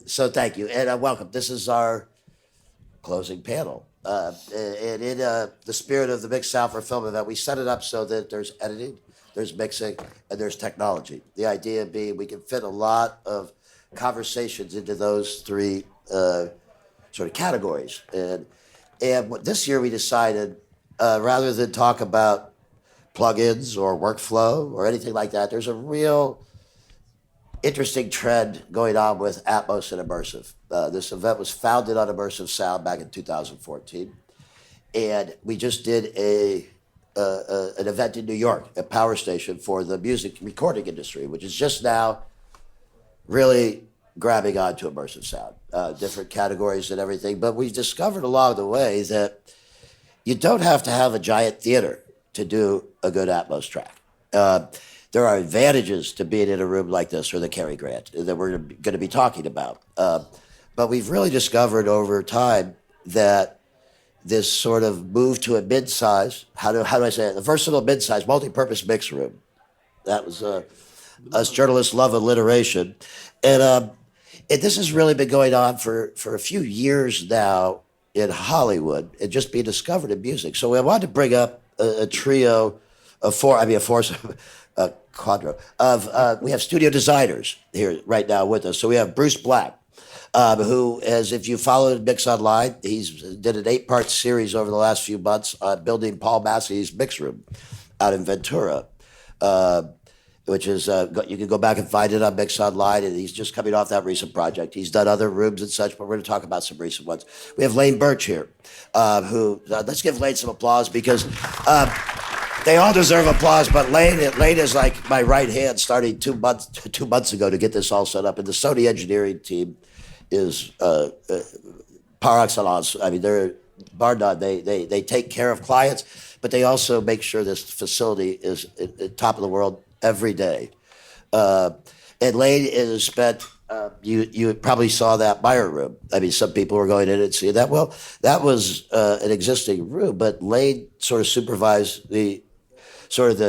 So thank you, and welcome. This is our closing panel. And in the spirit of the Mixed Sound for Film event, we set it up so that there's editing, there's mixing, and there's technology. The idea being we can fit a lot of conversations into those three sort of categories. And this year we decided, rather than talk about plugins or workflow or anything like that, there's a real interesting trend going on with Atmos and Immersive. This event was founded on Immersive Sound back in 2014. And we just did an event in New York at Power Station for the music recording industry, which is just now really grabbing onto Immersive Sound, different categories and everything. But we discovered along the way that you don't have to have a giant theater to do a good Atmos track. There are advantages to being in a room like this or the Cary Grant that we're going to be talking about. But we've really discovered over time that this sort of move to a mid-size, how do I say it? A versatile mid-size, multi-purpose mix room. That was us journalists love alliteration. And this has really been going on for a few years now in Hollywood and just being discovered in music. So I wanted to bring up a trio of a quadro of we have studio designers here right now with us. So we have Bruce Black, who, as if you followed Mix Online, he's did an 8-part series over the last few months on building Paul Massey's mix room out in Ventura, which is you can go back and find it on Mix Online, and he's just coming off that recent project. He's done other rooms and such, but we're going to talk about some recent ones. We have Lane Burch here, who let's give Lane some applause because. They all deserve applause, but Lane is like my right hand starting 2 months ago to get this all set up. And the Sony engineering team is par excellence. I mean, they're bar none. They take care of clients, but they also make sure this facility is at top of the world every day. And Lane has spent, you probably saw that Meyer room. I mean, some people were going in and seeing that. Well, that was an existing room, but Lane sort of supervised the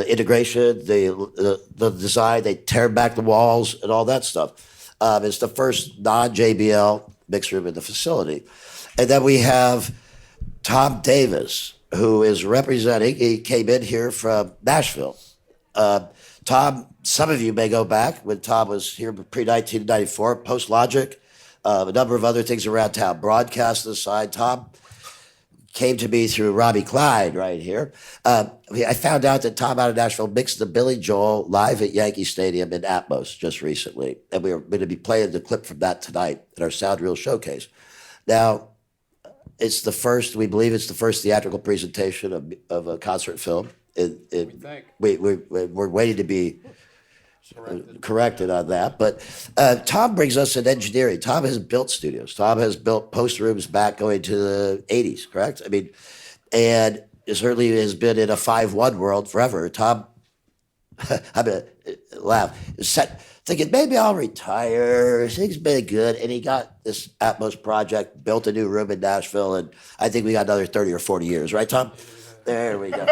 integration, the design. They tear back the walls and all that stuff. It's the first non-JBL mix room in the facility. And then we have Tom Davis, who is representing, he came in here from Nashville. Tom, some of you may go back when Tom was here pre-1994, post-Logic, a number of other things around town, broadcast aside. Tom came to me through Robbie Clyde right here. I found out that Tom out of Nashville mixed the Billy Joel live at Yankee Stadium in Atmos just recently. And we are going to be playing the clip from that tonight at our Sound Reel showcase. Now, we believe it's the first theatrical presentation of a concert film. We're waiting to be corrected on that. But Tom brings us in engineering. Tom has built studios. Tom has built post rooms back going to the 80s, correct? I mean, and certainly has been in a 5-1 world forever. Tom, I'm going to laugh, thinking maybe I'll retire. Things been good. And he got this Atmos project, built a new room in Nashville, and I think we got another 30 or 40 years, right, Tom? There we go.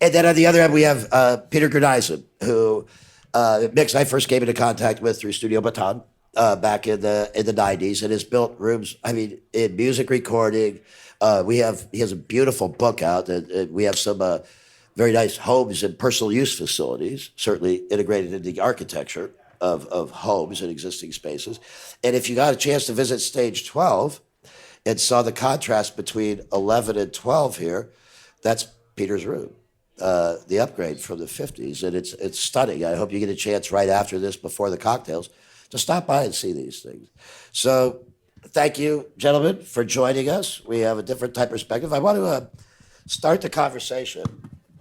And then on the other end, we have Peter Grueneisen, who I first came into contact with through Studio Baton back in the 90s, and has built rooms, I mean, in music recording. He has a beautiful book out. We have some very nice homes and personal use facilities, certainly integrated into the architecture of homes and existing spaces. And if you got a chance to visit Stage 12 and saw the contrast between 11 and 12 here, that's Peter's room. The upgrade from the 50s, and it's stunning. I hope you get a chance right after this, before the cocktails, to stop by and see these things. So thank you, gentlemen, for joining us. We have a different type of perspective. I want to start the conversation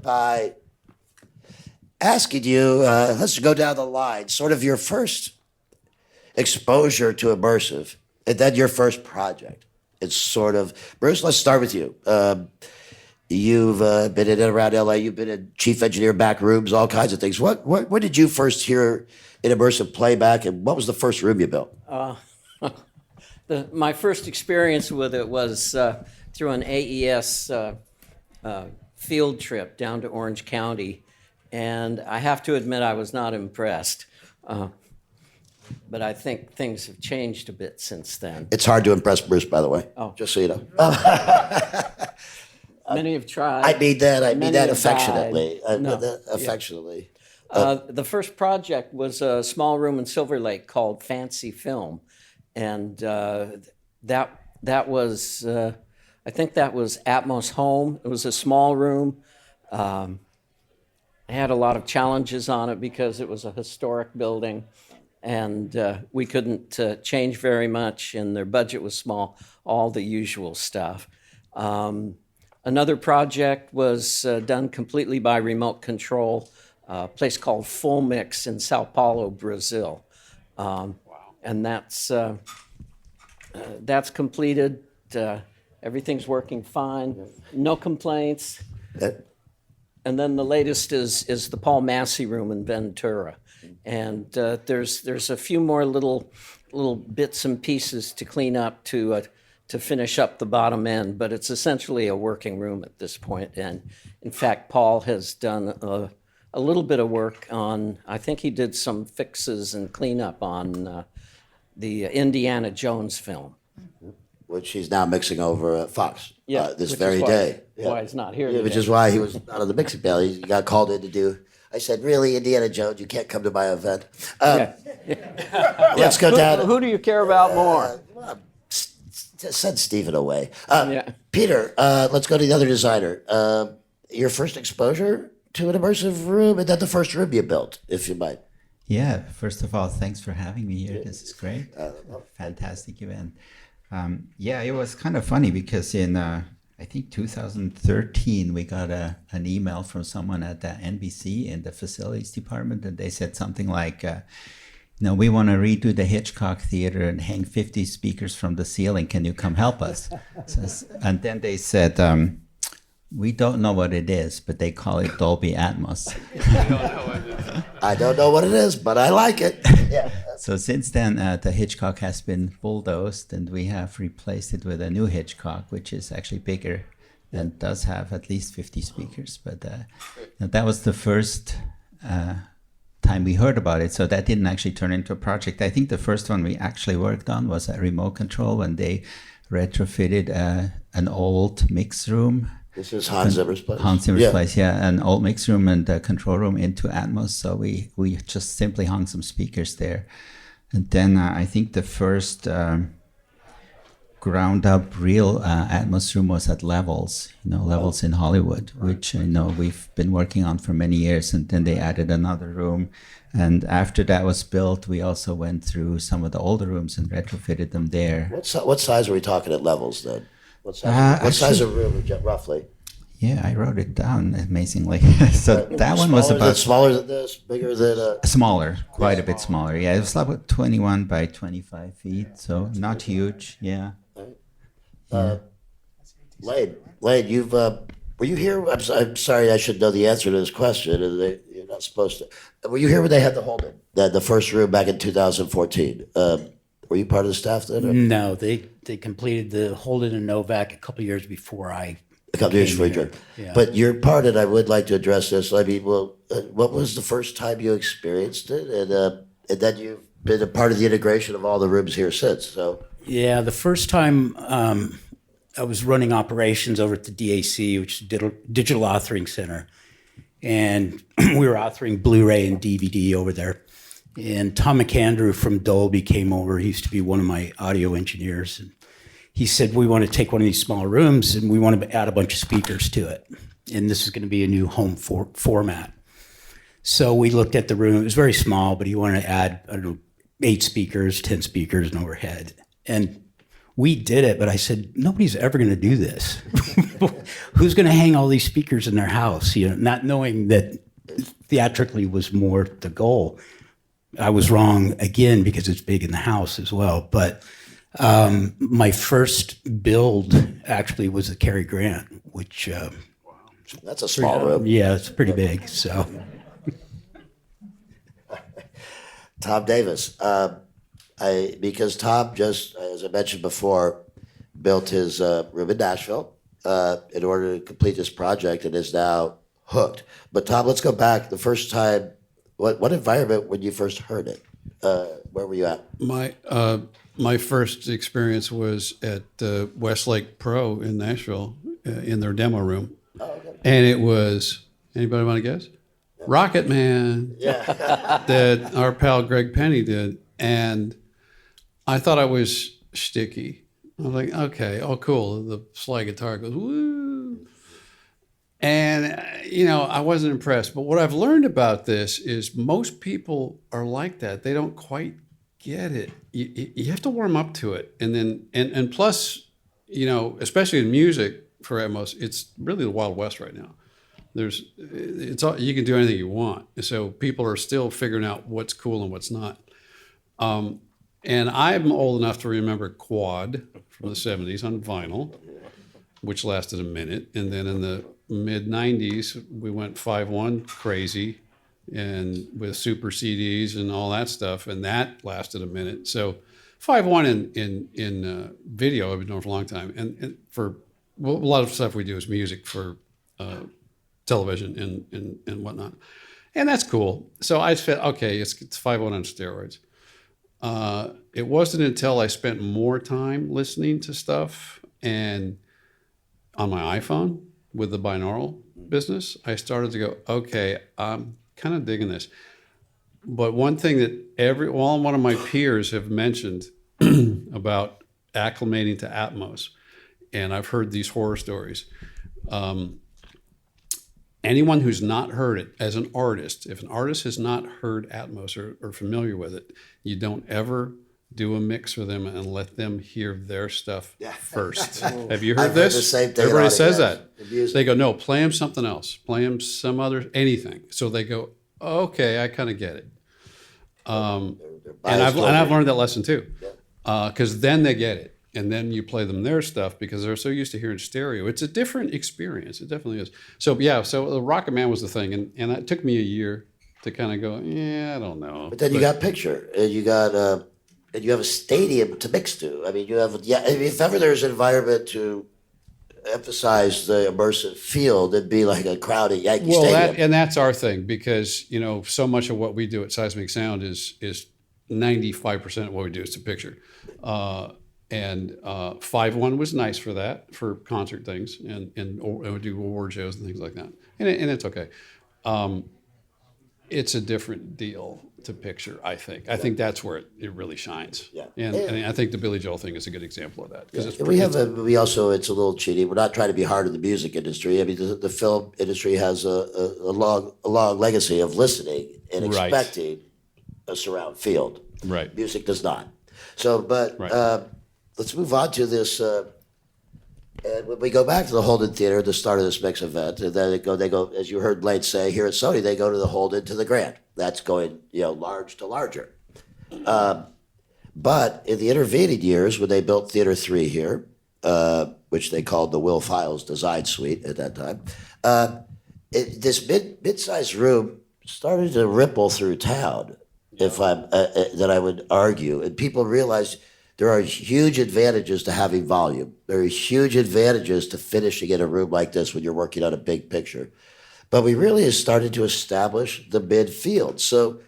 by asking you, let's go down the line, sort of your first exposure to immersive, and then your first project. It's sort of, Bruce, let's start with you. You've been in and around LA. You've been in chief engineer back rooms, all kinds of things. What did you first hear in immersive playback, and what was the first room you built? My first experience with it was through an AES field trip down to Orange County, and I have to admit I was not impressed. but I think things have changed a bit since then. It's hard to impress Bruce, by the way. Oh. Just so you know. Many have tried. I mean that Many have affectionately. died. No. Affectionately. The first project was a small room in Silver Lake called Fancy Film, and that was I think that was Atmos home. It was a small room. I had a lot of challenges on it because it was a historic building, and we couldn't change very much, and their budget was small. All the usual stuff. Another project was done completely by remote control. A place called Full Mix in Sao Paulo, Brazil. And that's completed. Everything's working fine. No complaints. And then the latest is the Paul Massey room in Ventura. And there's a few more little bits and pieces to clean up to finish up the bottom end, but it's essentially a working room at this point. And in fact, Paul has done a little bit of work on, I think he did some fixes and cleanup on the Indiana Jones film. Which he's now mixing over at Fox this very day. Why he's not here Yeah, which today. is why he was not on the mixing panel. He got called in to do. I said, "Really, Indiana Jones? You can't come to my event." Let's go down. Who do you care about more? Send Stephen away. Yeah. Peter, let's go to the other designer. Your first exposure to an immersive room, and then the first room you built, if you might. Yeah, first of all, thanks for having me here. This is great. Fantastic event. Yeah, it was kind of funny because in, I think 2013, we got an email from someone at the NBC in the facilities department, and they said something like, we want to redo the Hitchcock Theater and hang 50 speakers from the ceiling. Can you come help us? And then they said, we don't know what it is, but they call it Dolby Atmos. I don't know what it is, but I like it. Yeah. So since then, the Hitchcock has been bulldozed, and we have replaced it with a new Hitchcock, which is actually bigger and does have at least 50 speakers. But that was the first time we heard about it, so that didn't actually turn into a project. I think the first one we actually worked on was a remote control when they retrofitted an old mix room. This is Hans Zimmer's place. Hans Zimmer's place, yeah, an old mix room and a control room into Atmos. So we just simply hung some speakers there. And then I think the first ground up real Atmos room was at Levels, Levels in Hollywood, which we've been working on for many years. And then they added another room. And after that was built, we also went through some of the older rooms and retrofitted them there. What size are we talking at Levels then? What size of room roughly? Yeah, I wrote it down amazingly. So that one was about smaller than this, bigger than smaller, quite a bit smaller. Yeah, it was about 21 by 25 feet, so not huge. Yeah. Lane, you've were you here? I'm sorry, I should know the answer to this question. You're not supposed to. Were you here when they had the hold-in, the first room back in 2014? Were you part of the staff then? Or? No, they completed the Holden and Novak a couple years before I. A couple years before you joined. Yeah. But your part, and I would like to address this. I mean, what was the first time you experienced it, and then you've been a part of the integration of all the rooms here since. So Yeah, the first time I was running operations over at the DAC, which is Digital Authoring Center, and we were authoring Blu-ray and DVD over there. And Tom McAndrew from Dolby came over. He used to be one of my audio engineers. And he said, we want to take one of these small rooms and we want to add a bunch of speakers to it. And this is going to be a new home format. So we looked at the room. It was very small, but he wanted to add, 8 speakers, 10 speakers, and overhead. And we did it, but I said, nobody's ever going to do this. Who's going to hang all these speakers in their house? Not knowing that theatrically was more the goal. I was wrong again because it's big in the house as well. But my first build actually was the Cary Grant, which that's a small room. Yeah, it's pretty big. So, Tom Davis, because Tom just, as I mentioned before, built his room in Nashville in order to complete this project and is now hooked. But Tom, let's go back. The first time, what environment when you first heard it? Where were you at? My first experience was at Westlake Pro in Nashville in their demo room, and it was, anybody want to guess? Rocket Man. That our pal Greg Penny did, and I thought I was sticky. I was like, okay, oh cool. The slide guitar goes woo, and I wasn't impressed. But what I've learned about this is most people are like that. They don't quite get it. You have to warm up to it, and then and plus, especially in music for Atmos, it's really the Wild West right now. It's all, you can do anything you want. So people are still figuring out what's cool and what's not. And I'm old enough to remember Quad from the 70s on vinyl, which lasted a minute. And then in the mid 90s, we went 5.1 crazy and with super CDs and all that stuff. And that lasted a minute. So 5.1 in video, I've been doing for a long time. And for a lot of stuff we do is music for television and whatnot. And that's cool. So I said, okay, it's 5.1 on steroids. It wasn't until I spent more time listening to stuff and on my iPhone with the binaural business, I started to go, okay, I'm kind of digging this. But one thing that one of my peers have mentioned about acclimating to Atmos, and I've heard these horror stories. Anyone who's not heard it as an artist, if an artist has not heard Atmos or familiar with it, you don't ever do a mix with them and let them hear their stuff first. Have you heard I've this? heard the same thing. Everybody says that. The music. They go, no, play them something else. Play them some other, anything. So they go, okay, I kind of get it. And I've learned that lesson too, because then they get it. And then you play them their stuff because they're so used to hearing stereo. It's a different experience. It definitely is. So the Rocket Man was the thing. And it took me a year to kind of go, I don't know. But then you got picture, and you got, and you have a stadium to mix to. I mean, you have, if ever there's an environment to emphasize the immersive field, it'd be like a crowd at Yankee Stadium. And that's our thing because, so much of what we do at SeisMic Sound is 95% of what we do is to picture. And 5.1 was nice for that, for concert things, and we do award shows and things like that. And it's okay. It's a different deal to picture, I think. I think that's where it really shines. Yeah. And I think the Billy Joel thing is a good example of that. It's a little cheating. We're not trying to be hard on the music industry. I mean, the film industry has a long legacy of listening and expecting a surround field. Right. Music does not. So, but... let's move on to this. And when we go back to the Holden Theater at the start of this mix event, and then they go, as you heard Lane say, here at Sony, they go to the Holden to the Grand. That's going, large to larger. But in the intervening years, when they built Theater 3 here, which they called the Will Files Design Suite at that time, this mid-sized room started to ripple through town, that I would argue. And people realized there are huge advantages to having volume. There are huge advantages to finishing in a room like this when you're working on a big picture. But we really have started to establish the midfield. So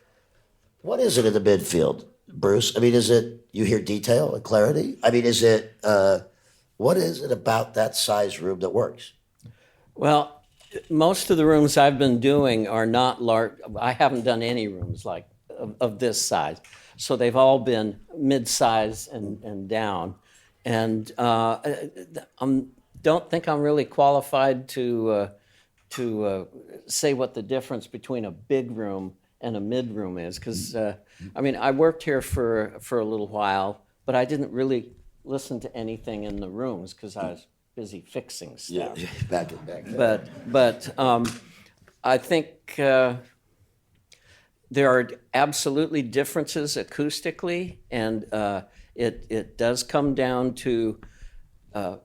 what is it in the midfield, Bruce? I mean, is it you hear detail and clarity? I mean, is it what is it about that size room that works? Well, most of the rooms I've been doing are not large. I haven't done any rooms like of this size. So they've all been mid-size and down. And don't think I'm really qualified to say what the difference between a big room and a mid-room is. Because, I worked here for a little while, but I didn't really listen to anything in the rooms because I was busy fixing stuff. Yeah, back. But I think... there are absolutely differences acoustically, and it does come down to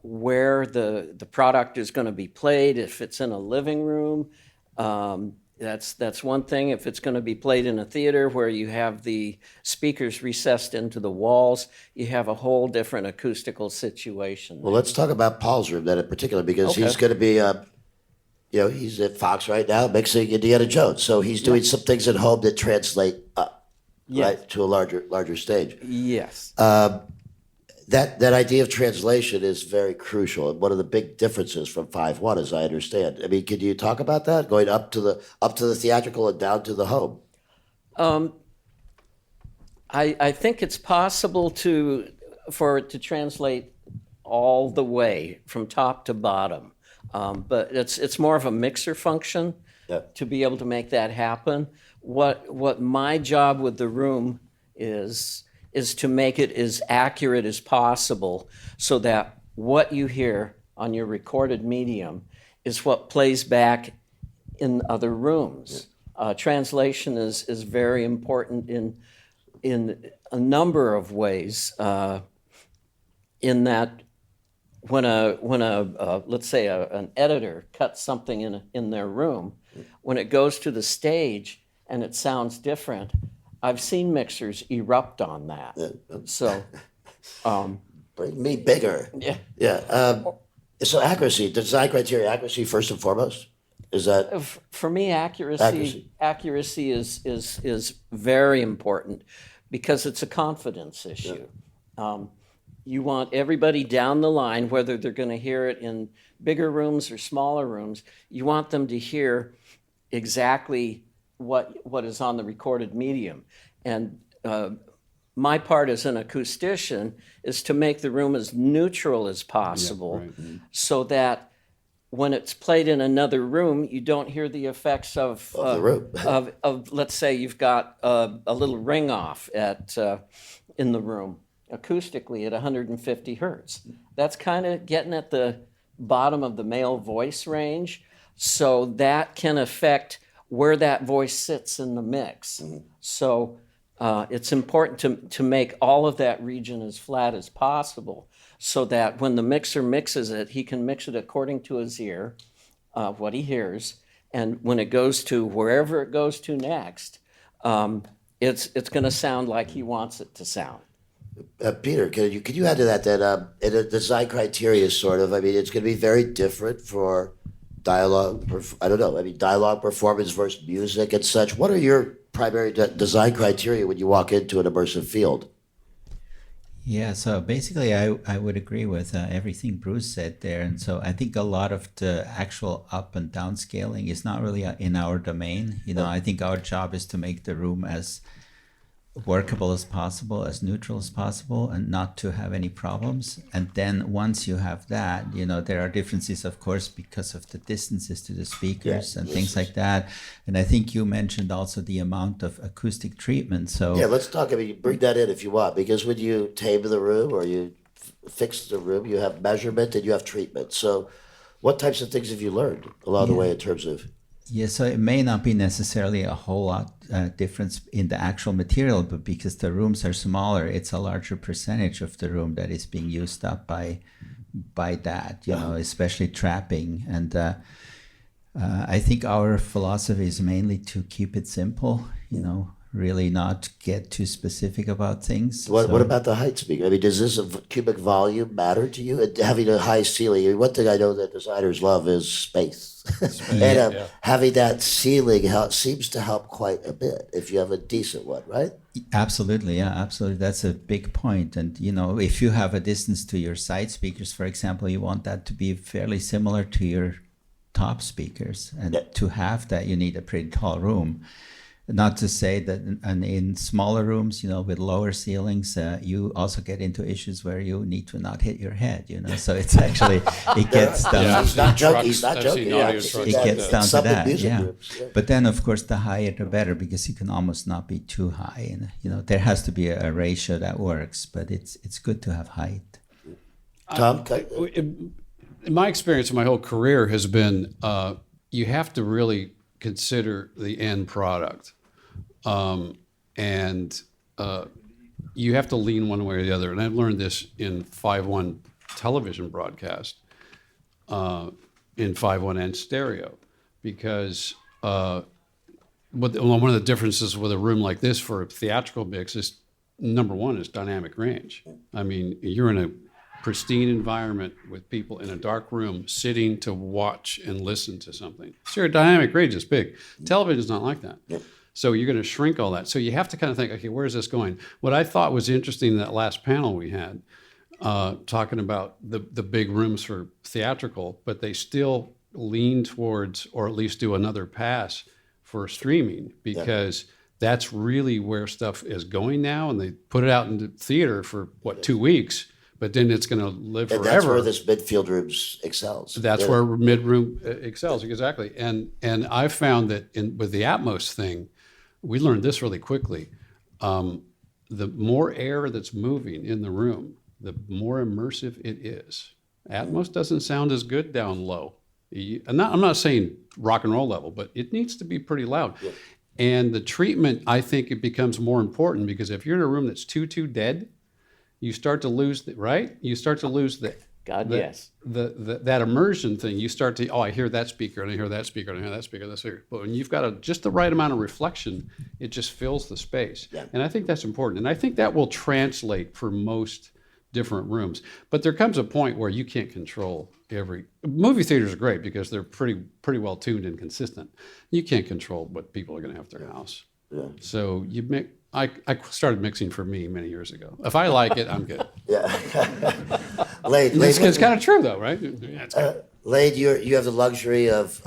where the product is going to be played. If it's in a living room, that's one thing. If it's going to be played in a theater where you have the speakers recessed into the walls, you have a whole different acoustical situation. Well, let's talk about Paul's room then in particular, because he's going to be... he's at Fox right now mixing Indiana Jones. So he's doing some things at home that translate up. right, to a larger stage. Yes. That idea of translation is very crucial, and one of the big differences from 5.1, as I understand. I mean, can you talk about that, going up to the theatrical and down to the home? I think it's possible for it to translate all the way from top to bottom, but it's more of a mixer function to be able to make that happen. What my job with the room is to make it as accurate as possible, so that what you hear on your recorded medium is what plays back in other rooms. Translation is very important in a number of ways. In that, when a let's say an editor cuts something in their room, when it goes to the stage and it sounds different, I've seen mixers erupt on that. So, Bring me bigger. yeah. Yeah. So accuracy, design criteria, accuracy first and foremost. Is that For me, accuracy is very important, because it's a confidence issue. You want everybody down the line, whether they're going to hear it in bigger rooms or smaller rooms, you want them to hear exactly what is on the recorded medium. And my part as an acoustician is to make the room as neutral as possible, so that when it's played in another room, you don't hear the effects of the room. of let's say you've got a little ring off in the room acoustically at 150 hertz. That's kind of getting at the bottom of the male voice range, so that can affect where that voice sits in the mix. So it's important to make all of that region as flat as possible, so that when the mixer mixes it, he can mix it according to his ear, what he hears, and when it goes to wherever it goes to next, it's going to sound like he wants it to sound. Peter, could you add to that in a design criteria it's going to be very different for dialogue, dialogue performance versus music and such. What are your primary design criteria when you walk into an immersive field? Yeah, so basically I would agree with everything Bruce said there. And so I think a lot of the actual up and down scaling is not really in our domain. I think our job is to make the room as workable as possible, as neutral as possible, and not to have any problems. And then once you have that, there are differences, of course, because of the distances to the speakers and things like that. And I think you mentioned also the amount of acoustic treatment. So yeah, let's talk. Bring that in if you want, because when you tame the room or you fix the room, you have measurement and you have treatment. So what types of things have you learned along the way in terms of? Yeah, so it may not be necessarily a whole lot difference in the actual material, but because the rooms are smaller, it's a larger percentage of the room that is being used up by that, especially trapping. And I think our philosophy is mainly to keep it simple, really not get too specific about things. What about the height speaker? Does this cubic volume matter to you? And having a high ceiling, one thing I know that designers love is space. And having that ceiling seems to help quite a bit if you have a decent one, right? Absolutely, yeah, absolutely. That's a big point. And, if you have a distance to your side speakers, for example, you want that to be fairly similar to your top speakers. And to have that, you need a pretty tall room. Not to say that in smaller rooms, with lower ceilings, you also get into issues where you need to not hit your head, So it's actually, it gets down. Yeah, he's not joking. It gets down to that, rooms, But then, of course, the higher the better, because you can almost not be too high. And, there has to be a ratio that works, but it's good to have height. Tom? My experience in my whole career has been you have to really consider the end product. And you have to lean one way or the other. And I've learned this in 5.1 television broadcast, in 5.1 and stereo, because one of the differences with a room like this for a theatrical mix is, number one, is dynamic range. You're in a pristine environment with people in a dark room sitting to watch and listen to something. So your dynamic range is big. Television is not like that. So you're going to shrink all that. So you have to kind of think, okay, where is this going? What I thought was interesting in that last panel we had, talking about the big rooms for theatrical, but they still lean towards, or at least do another pass for streaming, because that's really where stuff is going now. And they put it out into theater for, 2 weeks, but then it's going to live And forever. that's where this midfield rooms excels. That's where mid-room excels, exactly. And I found that with the Atmos thing, we learned this really quickly. The more air that's moving in the room, the more immersive it is. Atmos doesn't sound as good down low. I'm not saying rock and roll level, but it needs to be pretty loud. Yeah. And the treatment, I think it becomes more important, because if you're in a room that's too dead, you start to lose you start to lose that immersion thing. You start to, I hear that speaker, and I hear that speaker, and I hear that speaker, that speaker. But when you've got just the right amount of reflection, it just fills the space. Yeah. And I think that's important. And I think that will translate for most different rooms. But there comes a point where you can't control movie theaters are great because they're pretty well tuned and consistent. You can't control what people are going to have at their house. Yeah. So I started mixing for me many years ago. If I like it, I'm good. Yeah. It's kind of true though, right? Yeah, Lane, you have the luxury of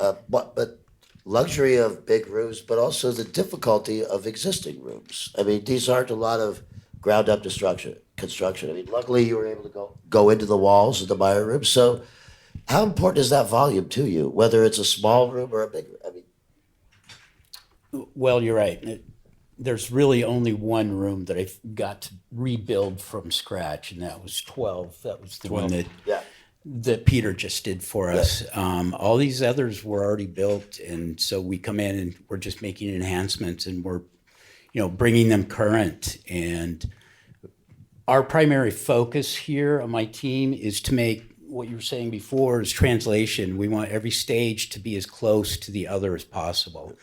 luxury of big rooms, but also the difficulty of existing rooms. I mean, these aren't a lot of ground up construction. I mean, luckily you were able to go into the walls of the Meyer room. So how important is that volume to you, whether it's a small room or a big room? I mean, Well, you're right. There's really only one room that I got to rebuild from scratch, and that was 12. That was the one that Peter just did for us. All these others were already built, and so we come in and we're just making enhancements, and we're bringing them current. And our primary focus here on my team is to make what you were saying before is translation. We want every stage to be as close to the other as possible.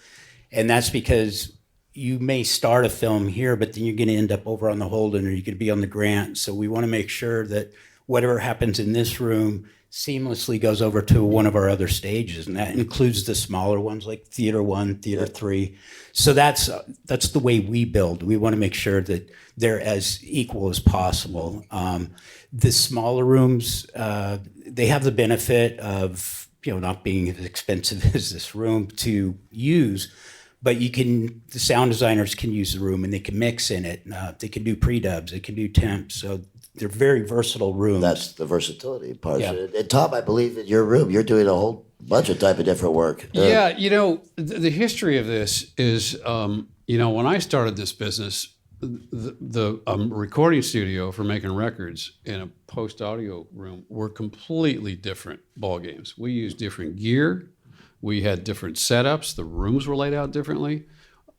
And that's because you may start a film here, but then you're going to end up over on the Holden, or you're going to be on the Grant. So we want to make sure that whatever happens in this room seamlessly goes over to one of our other stages, and that includes the smaller ones like Theater 1, Theater 3. So that's the way we build. We want to make sure that they're as equal as possible. The smaller rooms, they have the benefit of not being as expensive as this room to use, but the sound designers can use the room and they can mix in it. They can do pre-dubs, they can do temps. So they're very versatile rooms. That's the versatility part. Yeah. And Tom, I believe in your room, you're doing a whole bunch of type of different work. Yeah, the history of this is, when I started this business, the recording studio for making records and a post-audio room were completely different ball games. We used different gear. We had different setups. The rooms were laid out differently.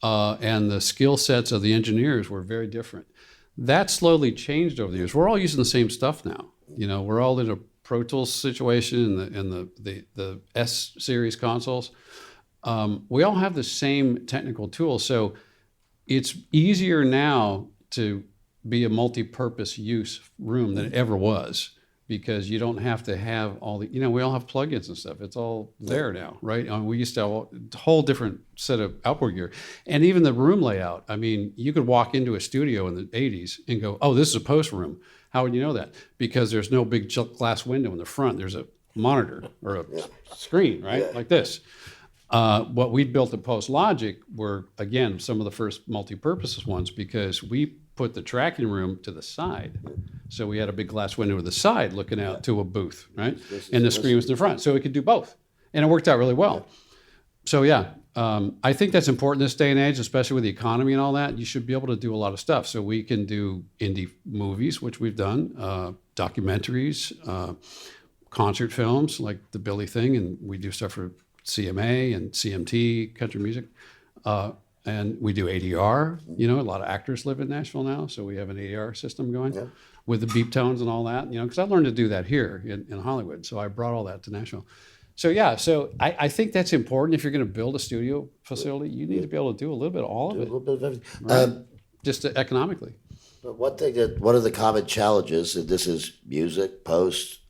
And the skill sets of the engineers were very different. That slowly changed over the years. We're all using the same stuff now. We're all in a Pro Tools situation and the S series consoles. We all have the same technical tools. So it's easier now to be a multi-purpose use room than it ever was, because you don't have to have all the, we all have plugins and stuff. It's all there now, right? We used to have a whole different set of outboard gear. And even the room layout. I mean, you could walk into a studio in the 80s and go, oh, this is a post room. How would you know that? Because there's no big glass window in the front. There's a monitor or a screen, right? Like this. What we built at Post Logic were, again, some of the first multi-purpose ones, because we put the tracking room to the side. So we had a big glass window to the side looking out to a booth, right? And the screen was in the front. So we could do both. And it worked out really well. So I think that's important this day and age, especially with the economy and all that. You should be able to do a lot of stuff. So we can do indie movies, which we've done, documentaries, concert films like the Billy thing, and we do stuff for CMA and CMT, country music. And we do ADR. A lot of actors live in Nashville now, so we have an ADR system going with the beep tones and all that, because I learned to do that here in Hollywood. So I brought all that to Nashville. So I think that's important. If you're going to build a studio facility, you need to be able to do a little bit of all of it. A little bit of everything. Right? Just economically. But one of the common challenges, and this is music, post,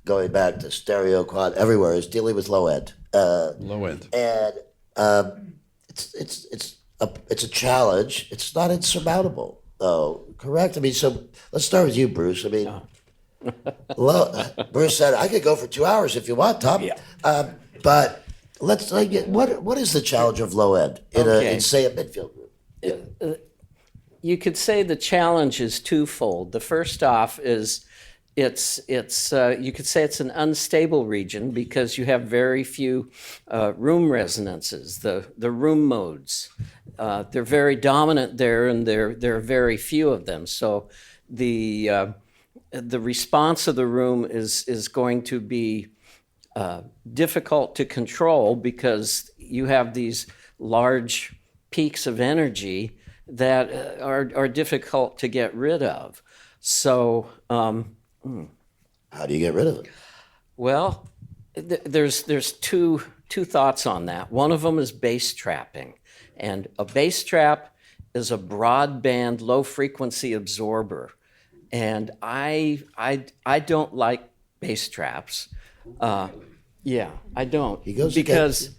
going back to stereo, quad, everywhere, is dealing with low end. Low end. And it's a challenge. It's not insurmountable, though. Correct? I mean, so let's start with you, Bruce. I mean, Bruce said I could go for 2 hours if you want, Tom. But let's what is the challenge of low end in say a midfield group? You could say the challenge is twofold. The first off is it's you could say it's an unstable region because you have very few room resonances, the room modes. They're very dominant there, and there are very few of them. So the response of the room is going to be difficult to control because you have these large peaks of energy that are difficult to get rid of. So how do you get rid of it? well, there's two thoughts on that. One of them is bass trapping, and a bass trap is a broadband, low frequency absorber, and I don't like bass traps. Yeah, I don't. He goes because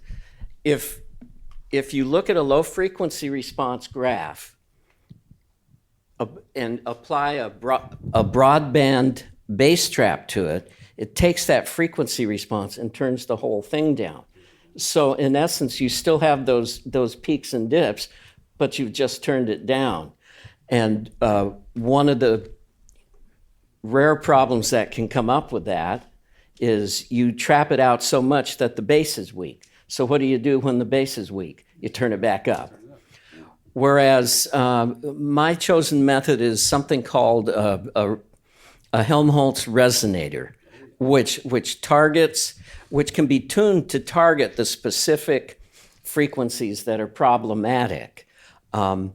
if you look at a low frequency response graph and apply a broadband bass trap to it, it takes that frequency response and turns the whole thing down. So in essence, you still have those peaks and dips, but you've just turned it down. And one of the rare problems that can come up with that is you trap it out so much that the bass is weak. So what do you do when the bass is weak? You turn it back up. Whereas my chosen method is something called a Helmholtz Resonator, which can be tuned to target the specific frequencies that are problematic. To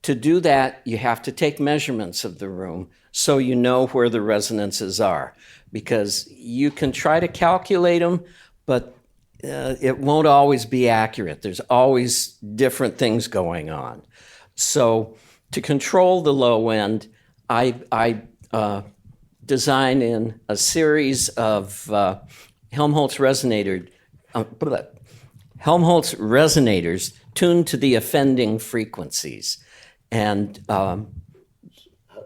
do that, you have to take measurements of the room so you know where the resonances are, because you can try to calculate them, but it won't always be accurate. There's always different things going on. So to control the low end, I design in a series of Helmholtz Resonators tuned to the offending frequencies. And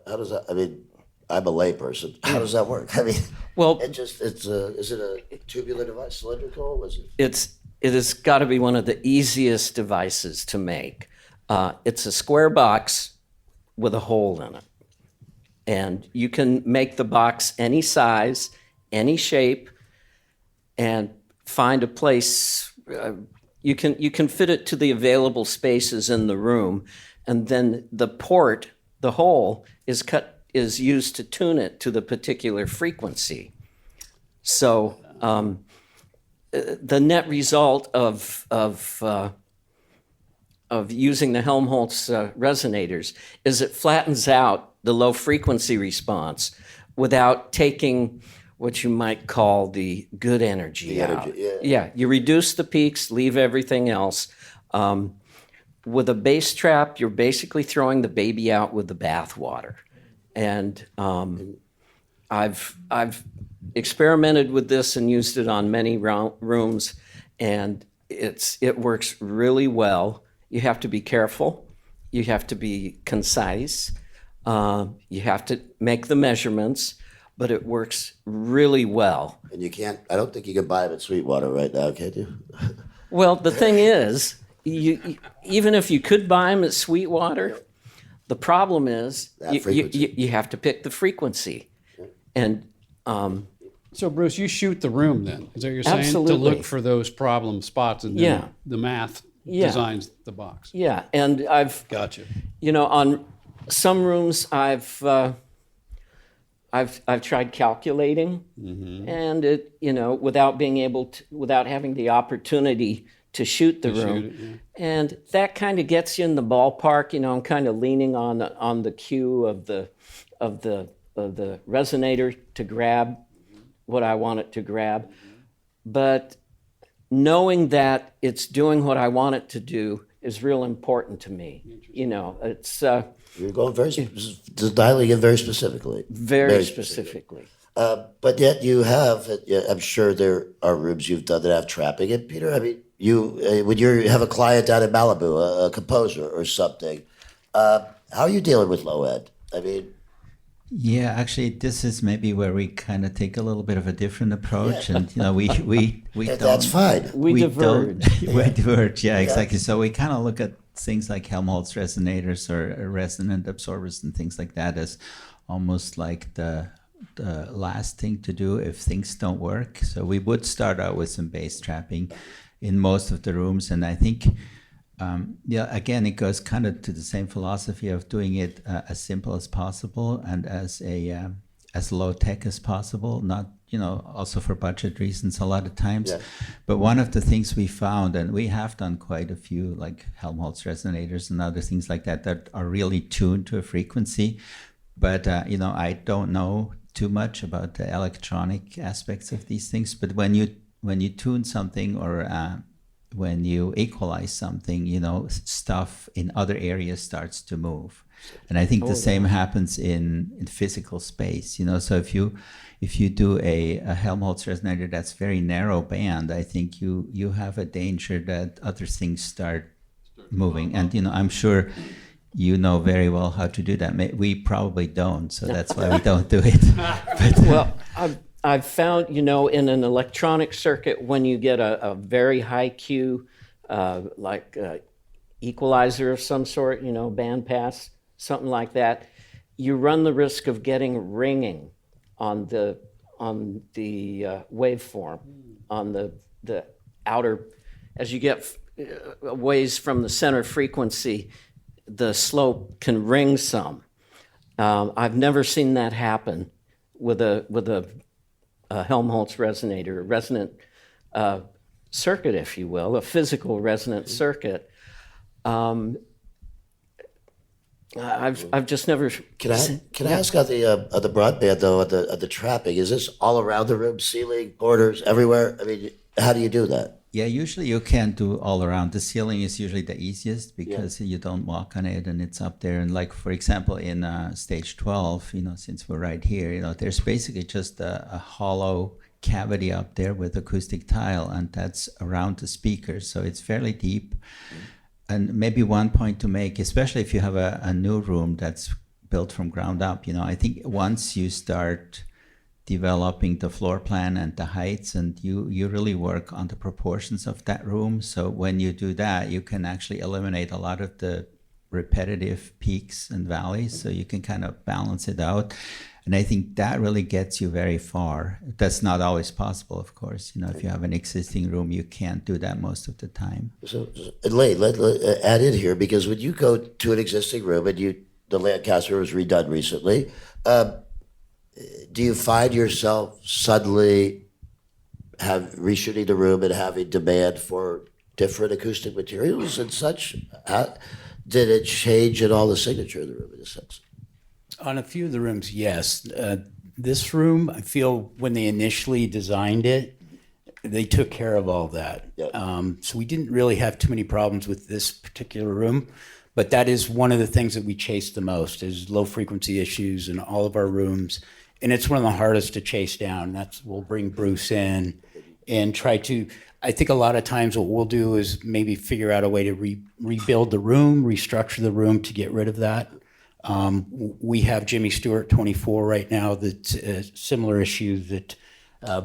How does that? I mean, I'm a layperson. How does that work? I mean, well, is it a tubular device, cylindrical? it has got to be one of the easiest devices to make. It's a square box with a hole in it. And you can make the box any size, any shape, and find a place. You can fit it to the available spaces in the room, and then the port, the hole, is used to tune it to the particular frequency. So the net result of using the Helmholtz resonators is it flattens out the low frequency response without taking what you might call the good energy out. Yeah, you reduce the peaks, leave everything else. With a bass trap, you're basically throwing the baby out with the bathwater. And I've experimented with this and used it on many rooms, and it works really well. You have to be careful. You have to be concise. You have to make the measurements, but it works really well. And I don't think you can buy them at Sweetwater right now, can you? Well, the thing is, even if you could buy them at Sweetwater, the problem is you have to pick the frequency. And So, Bruce, you shoot the room then. Is that what you're saying? Absolutely. To look for those problem spots, and then the math designs the box. yeah, and I've Gotcha. on some rooms I've tried calculating, and it without having the opportunity to shoot the room, and that kind of gets you in the ballpark. I'm kind of leaning on the cue of the resonator to grab what I want it to grab, but knowing that it's doing what I want it to do is real important to me. It's You're going dialing in very specifically. very specifically. But yet you have, I'm sure there are rooms you've done that have trapping. And Peter, I mean, when you have a client out in Malibu, a composer or something, how are you dealing with low end? I mean, Yeah, actually, this is maybe where we kind of take a little bit of a different approach, and we don't. that's fine. We diverge. We diverge, yeah, exactly. So we kind of look at things like Helmholtz resonators or resonant absorbers and things like that as almost like the last thing to do if things don't work. So we would start out with some bass trapping in most of the rooms, and I think. Again, it goes kind of to the same philosophy of doing it as simple as possible and as low tech as possible. Not, also for budget reasons a lot of times. Yeah. But one of the things we found, and we have done quite a few, like Helmholtz resonators and other things like that, that are really tuned to a frequency. But I don't know too much about the electronic aspects of these things. But when you tune something or when you equalize something, stuff in other areas starts to move. And I think the same happens in physical space, So if you do a Helmholtz resonator that's very narrow band, I think you have a danger that other things start moving. And, I'm sure you know very well how to do that. We probably don't, so that's why we don't do it. But, well, I've found, in an electronic circuit, when you get a very high Q, like equalizer of some sort, band pass, something like that, you run the risk of getting ringing on the waveform, on the outer, as you get ways from the center frequency, the slope can ring some. I've never seen that happen with a Helmholtz resonator, a resonant circuit, if you will, a physical resonant circuit. I've just never. Can I ask on the broadband though, on the trapping? Is this all around the room, ceiling, borders, everywhere? I mean, how do you do that? Yeah, usually you can't do all around. The ceiling is usually the easiest because you don't walk on it and it's up there. And like, for example, in stage 12, since we're right here, there's basically just a hollow cavity up there with acoustic tile, and that's around the speakers. So it's fairly deep. And maybe one point to make, especially if you have a new room that's built from ground up, I think once you start developing the floor plan and the heights, and you really work on the proportions of that room. So when you do that, you can actually eliminate a lot of the repetitive peaks and valleys, so you can kind of balance it out. And I think that really gets you very far. That's not always possible, of course. If you have an existing room, you can't do that most of the time. So Lane, let add in here, because when you go to an existing room and the Lancaster was redone recently, do you find yourself suddenly reshooting the room and having demand for different acoustic materials and such? Did it change at all the signature of the room in a sense? On a few of the rooms, yes. This room, I feel when they initially designed it, they took care of all that. Yep. So we didn't really have too many problems with this particular room. But that is one of the things that we chase the most, is low frequency issues in all of our rooms. And it's one of the hardest to chase down. We'll bring Bruce in and try to, I think a lot of times what we'll do is maybe figure out a way to rebuild the room, restructure the room to get rid of that. We have Jimmy Stewart 24 right now that's a similar issue that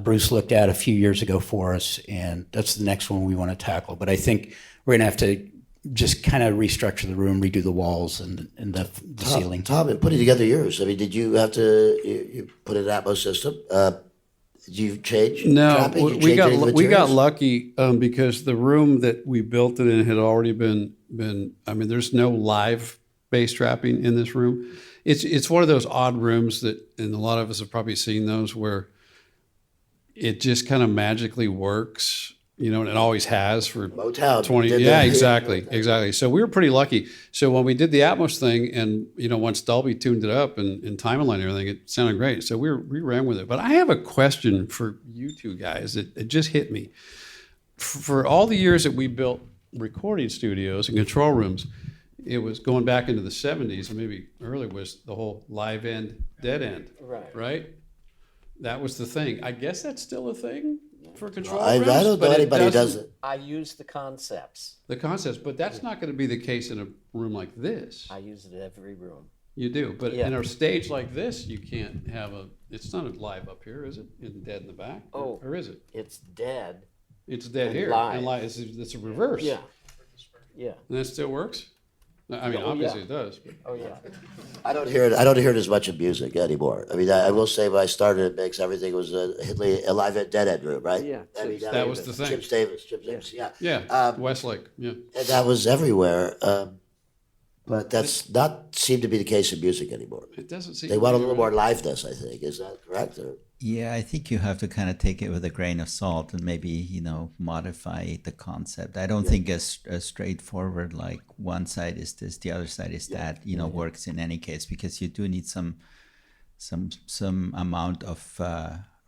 Bruce looked at a few years ago for us, and that's the next one we want to tackle. But I think we're going to have to just kind of restructure the room, redo the walls and the ceiling. Tom, in putting together yours, I mean, did you have to you put an Atmos system? Did you change? No, we got materials? lucky because the room that we built it in had already been. I mean, there's no live bass trapping in this room. It's one of those odd rooms that, and a lot of us have probably seen those, where it just kind of magically works. And it always has for Motown 20. Yeah, exactly. So we were pretty lucky. So when we did the Atmos thing, and once Dolby tuned it up and timeline and everything, it sounded great. So we ran with it. But I have a question for you two guys. It just hit me. For all the years that we built recording studios and control rooms, it was going back into the 70s, maybe earlier, was the whole live end, dead end. Right. That was the thing. I guess that's still a thing. for control I rooms. don't know but anybody who does doesn't- it. I use the concepts. The concepts, but that's not going to be the case in a room like this. I use it every room. You do, but Yeah. in a stage like this, you can't have it's not live up here, is it? It's dead in the back? Oh. Or is it? It's dead. It's dead And here. live. And live, it's a reverse. Yeah. Yeah. And that still works? I mean, Oh, obviously yeah. it does. But. Oh, yeah. I don't hear it as much in music anymore. I mean, I will say when I started at Mix, everything was a live at Dead End room, right? Yeah, I mean, That was the thing. Chip Davis, yeah. Yeah, Westlake, yeah. And that was everywhere. But that's not seem to be the case in music anymore. It doesn't seem They to want a be little right. more liveness, I think. Is that correct? Or? Yeah, I think you have to kind of take it with a grain of salt and maybe, modify the concept. I don't think as straightforward like one side is this, the other side is that, works in any case, because you do need some amount of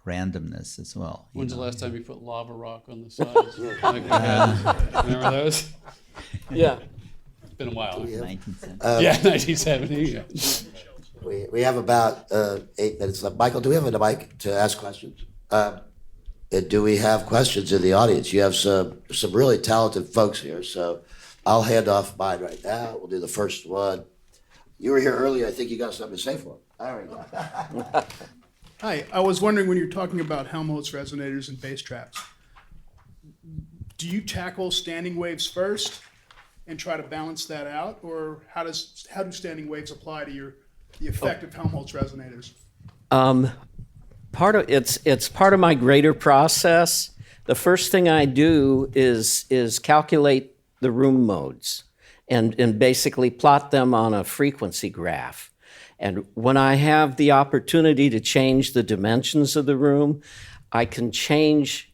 randomness as well. When's the last time you put lava rock on the sides? Remember those? Yeah. It's been a while. Yeah, 1970. 1970. Yeah. We have about 8 minutes left. Michael, do we have a mic to ask questions? And do we have questions in the audience? You have some really talented folks here, so I'll hand off mine right now. We'll do the first one. You were here earlier. I think you got something to say for him. All right. Hi, I was wondering when you're talking about Helmholtz resonators and bass traps, do you tackle standing waves first and try to balance that out, or how do standing waves apply to the effect of Helmholtz resonators? It's part of my greater process. The first thing I do is calculate the room modes and basically plot them on a frequency graph. And when I have the opportunity to change the dimensions of the room, I can change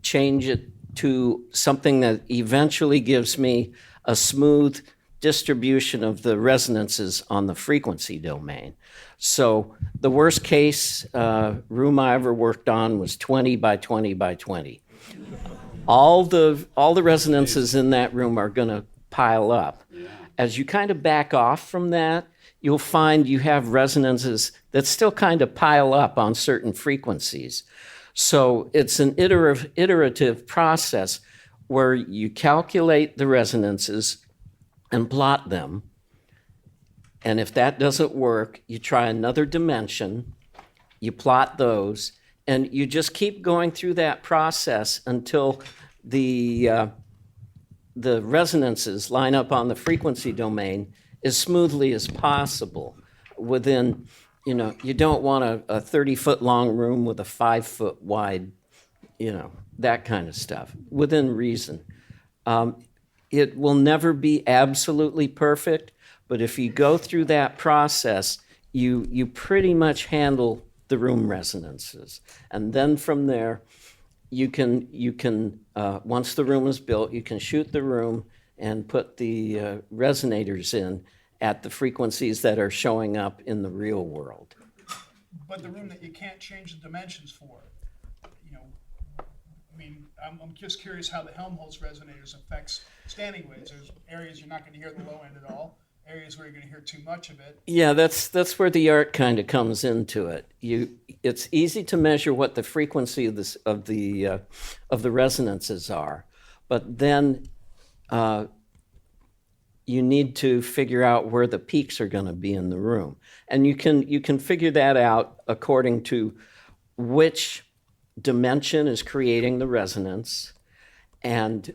it to something that eventually gives me a smooth distribution of the resonances on the frequency domain. So the worst case room I ever worked on was 20 by 20 by 20. All the resonances in that room are going to pile up. As you kind of back off from that, you'll find you have resonances that still kind of pile up on certain frequencies. So it's an iterative process where you calculate the resonances and plot them. And if that doesn't work, you try another dimension, you plot those, and you just keep going through that process until the resonances line up on the frequency domain as smoothly as possible within, you don't want a 30-foot long room with a 5-foot wide, that kind of stuff, within reason. It will never be absolutely perfect, but if you go through that process, you pretty much handle the room resonances. And then from there, you can once the room is built, you can shoot the room and put the resonators in at the frequencies that are showing up in the real world. But the room that you can't change the dimensions for, I'm just curious how the Helmholtz resonators affects standing waves. There's areas you're not going to hear the low end at all, areas where you're going to hear too much of it. Yeah, that's where the art kind of comes into it. It's easy to measure what the frequency of the resonances are, but then you need to figure out where the peaks are going to be in the room, and you can figure that out according to which dimension is creating the resonance and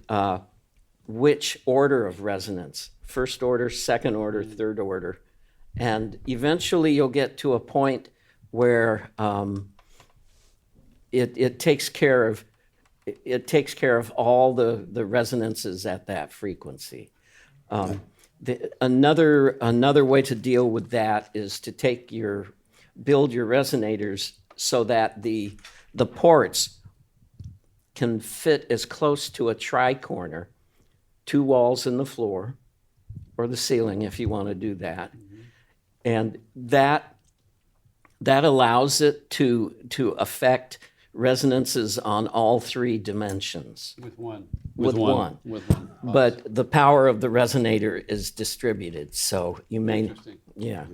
which order of resonance. First order, second order, third order. And eventually you'll get to a point where it takes care of all the resonances at that frequency. Another way to deal with that is to build your resonators so that the ports can fit as close to a tri-corner, 2 walls in the floor, or the ceiling if you want to do that. And that allows it to affect resonances on all 3 dimensions. With one. With one. But the power of the resonator is distributed, so you may, Interesting. yeah.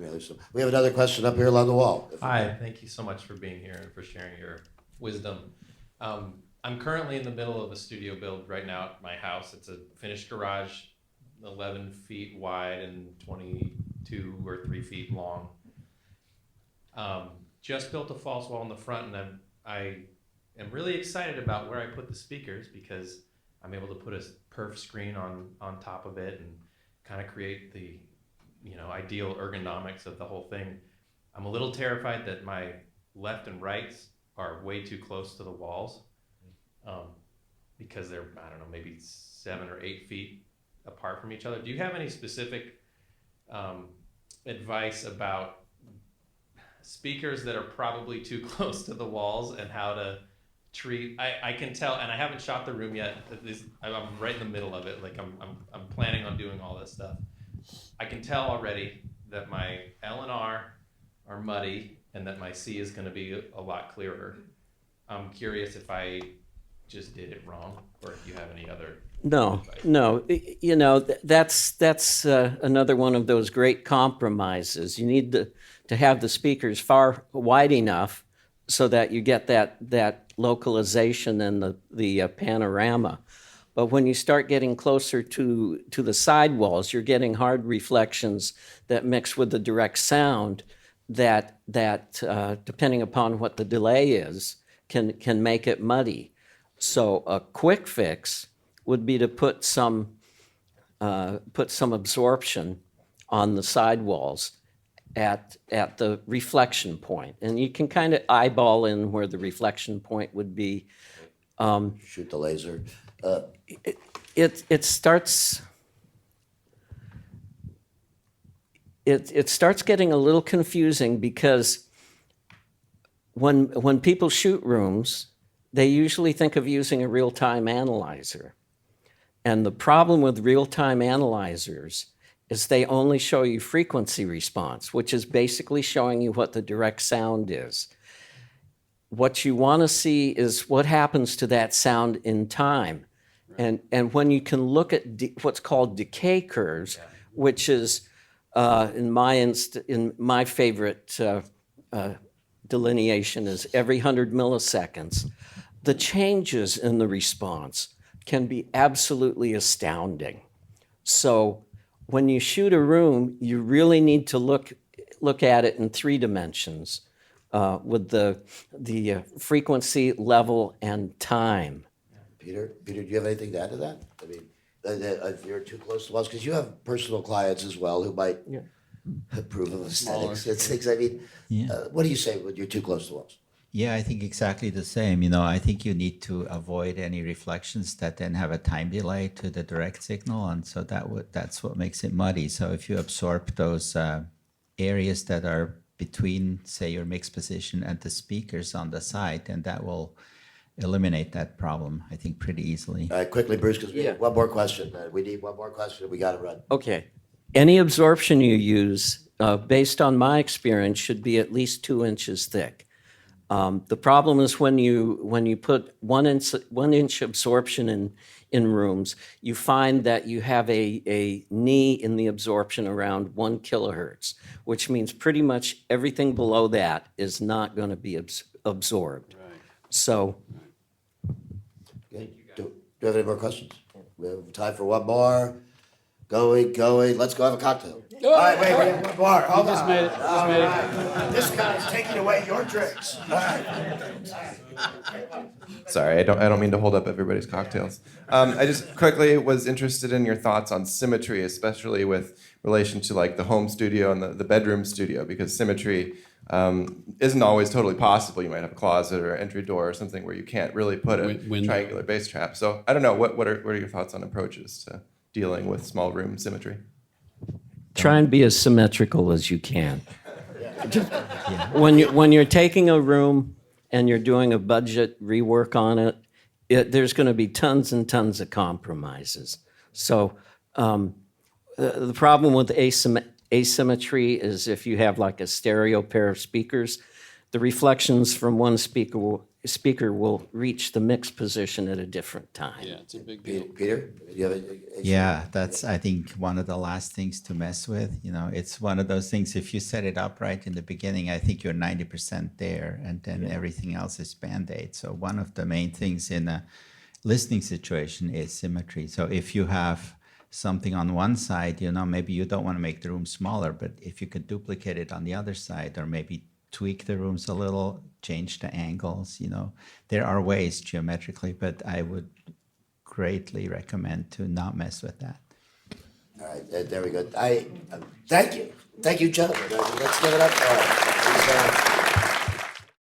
We have another question up here along the wall. Hi, thank you so much for being here and for sharing your wisdom. I'm currently in the middle of a studio build right now at my house. It's a finished garage, 11 feet wide and 22 or 3 feet long. Just built a false wall in the front, and I am really excited about where I put the speakers because I'm able to put a perf screen on top of it and kind of create the ideal ergonomics of the whole thing. I'm a little terrified that my left and rights are way too close to the walls because they're, I don't know, maybe 7 or 8 feet apart from each other. Do you have any specific advice about speakers that are probably too close to the walls and how to treat? I can tell, and I haven't shot the room yet. I'm right in the middle of it. Like I'm planning on doing all this stuff. I can tell already that my L and R are muddy and that my C is going to be a lot clearer. I'm curious if I just did it wrong, or if you have any other advice. No. That's another one of those great compromises. You need to have the speakers far wide enough so that you get that localization and the panorama. But when you start getting closer to the sidewalls, you're getting hard reflections that mix with the direct sound that depending upon what the delay is, can make it muddy. So a quick fix would be to put some absorption on the sidewalls at the reflection point, and you can kind of eyeball in where the reflection point would be. Shoot the laser. It starts getting a little confusing because when people shoot rooms, they usually think of using a real-time analyzer. And the problem with real-time analyzers is they only show you frequency response, which is basically showing you what the direct sound is. What you want to see is what happens to that sound in time. And when you can look at what's called decay curves, which is in my favorite delineation is every 100 milliseconds, the changes in the response can be absolutely astounding. So when you shoot a room, you really need to look at it in 3 dimensions with the frequency, level, and time. Peter, do you have anything to add to that? I mean, if you're too close to walls, because you have personal clients as well who might approve of aesthetics and things. I mean, what do you say when you're too close to walls? Yeah, I think exactly the same. I think you need to avoid any reflections that then have a time delay to the direct signal, and so that's what makes it muddy. So if you absorb those areas that are between, say, your mix position and the speakers on the side, then that will eliminate that problem, I think, pretty easily. All right, quickly, Bruce, because we have one more question. We need one more question. We got to run. Okay. Any absorption you use, based on my experience, should be at least 2 inches thick. The problem is when you put 1 inch absorption in rooms, you find that you have a knee in the absorption around 1 kilohertz, which means pretty much everything below that is not going to be absorbed. Right. So, Okay. Do you have any more questions? We have time for one more. Going. Let's go have a cocktail. All right, wait, one more. Hold on. Made it. Just made it. This guy's taking away your drinks. All right. Sorry, I don't mean to hold up everybody's cocktails. I just quickly was interested in your thoughts on symmetry, especially with relation to like the home studio and the bedroom studio, because symmetry isn't always totally possible. You might have a closet or entry door or something where you can't really put a triangular bass trap. So I don't know, what are your thoughts on approaches to dealing with small room symmetry? try and be as symmetrical as you can. When you're taking a room and you're doing a budget rework on it, there's going to be tons and tons of compromises. So the problem with asymmetry is if you have like a stereo pair of speakers, the reflections from one speaker speaker will reach the mix position at a different time. Yeah, it's a big deal. Peter, do you have a? Yeah, that's, I think, one of the last things to mess with. You know, it's one of those things, if you set it up right in the beginning, I think you're 90% there, and then everything else is Band-Aid. So one of the main things in a listening situation is symmetry. So if you have something on one side, you know, maybe you don't want to make the room smaller, but if you could duplicate it on the other side, or maybe tweak the rooms a little, change the angles, you know, there are ways geometrically, but I would greatly recommend to not mess with that. All right, there we go. Thank you, gentlemen. Let's give it up.